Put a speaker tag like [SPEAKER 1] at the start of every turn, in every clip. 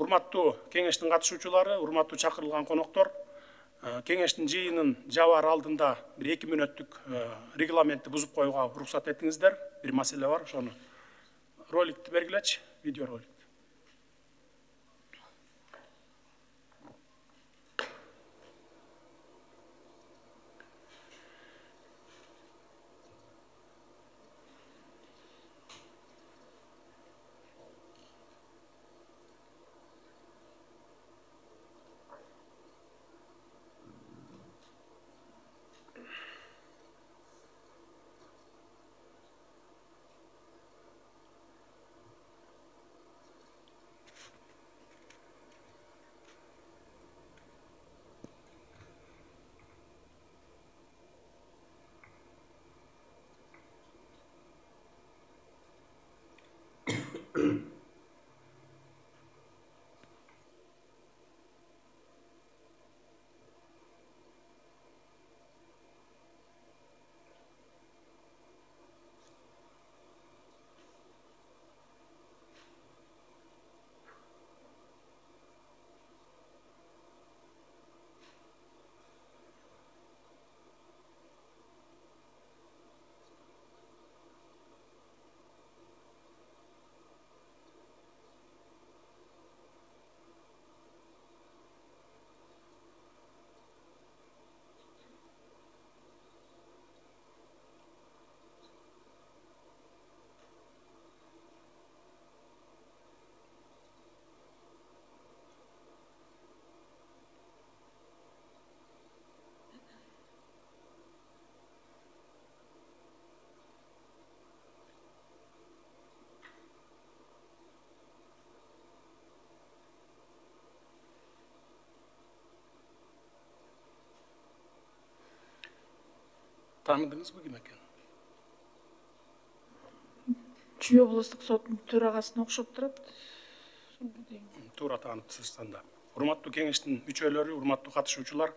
[SPEAKER 1] Урматтуу кеңештин катышуучулары, урматтуу чакырылган коноктор, кеңештин жыйынын жабаар алдында бир 2 мүнөттүк регламентти бузуп коюуга уруксат этиңиздер. Бир маселе бар, ошону роликти бергилечи, видео ролик. Tanıdınız mı kim eкен?
[SPEAKER 2] Чүй облустук соттун төрагасына окшоп турат.
[SPEAKER 1] Туура таанып да. Урматтуу кеңештин мүчөлөрү, урматтуу катышуучулар,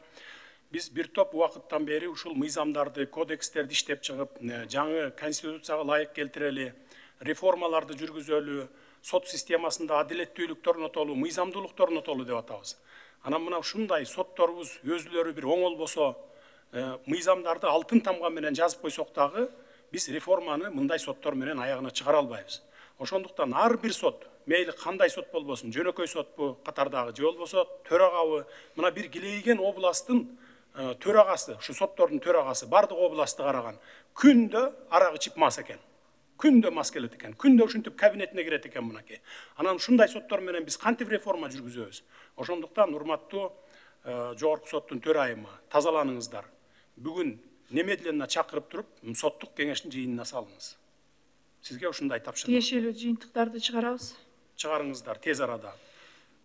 [SPEAKER 1] биз бир топ убакыттан бери ушул мыйзамдарды, кодекстерди иштеп чыгып, жаңы конституцияга ылайык келтирели, реформаларды жүргүзөлү, сот системасында адилеттүүлүктү орнотолу, мыйзамдуулукту орнотолу деп атабыз. Анан мына ушундай сотторубуз өзүлөрү бир оңолбосо, мыйзамдарды алтын тамга менен жазып койсок дагы, биз реформаны мындай соттор менен аягына чыгара албайбыз. Ошондуктан ар бир сот, мейли кандай сот болбосун, жөнөкөй сотпу катардагы же болбосо төрагабы, мына бир килейген областтын төрагасы, ушу соттордун төрагасы бардык областты караган, күндө арак ичип мас экен. Күндө мас келет экен, күндө ушинтип кабинетине кирет экен мынакей. Анан ушундай соттор менен биз кантип реформа жүргүзөбүз? Ошондуктан урматтуу жогорку соттун төрайымы, тазаланыңыздар. Бүгүн немедленно чакырып туруп, соттук кеңештин жыйынына салыңыз. Сизге ушундай тапшырма.
[SPEAKER 2] Тиешелүү жыйынтыктарды чыгарабыз.
[SPEAKER 1] Чыгарыңыздар тез арада.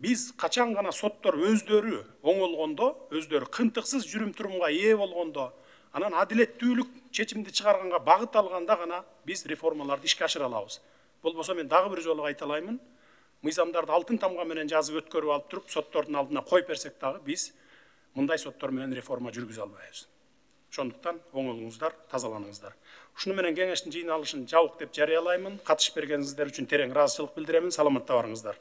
[SPEAKER 1] Биз качан гана соттор өздөрү оңолгондо, өздөрү кынтыксыз жүрүм-турумга ээ болгондо, анан адилеттүүлүк чечимди чыгарганга багыт алганда гана биз реформаларды ишке ашыра алабыз. Болбосо мен дагы бир жолу айталаймын, мыйзамдарды алтын тамга менен жазып өткөрүп алып туруп, соттордун алдына коюп берсек дагы биз мындай соттор менен реформа жүргүзө албайбыз. Ошондуктан оңолуңуздар, тазаланыңыздар. Ушуну менен кеңештин жыйналышын жабык деп жарыялаймын. Катышып бергениңиздер үчүн терең ыраазычылык билдиремин. Саламатта барыңыздар.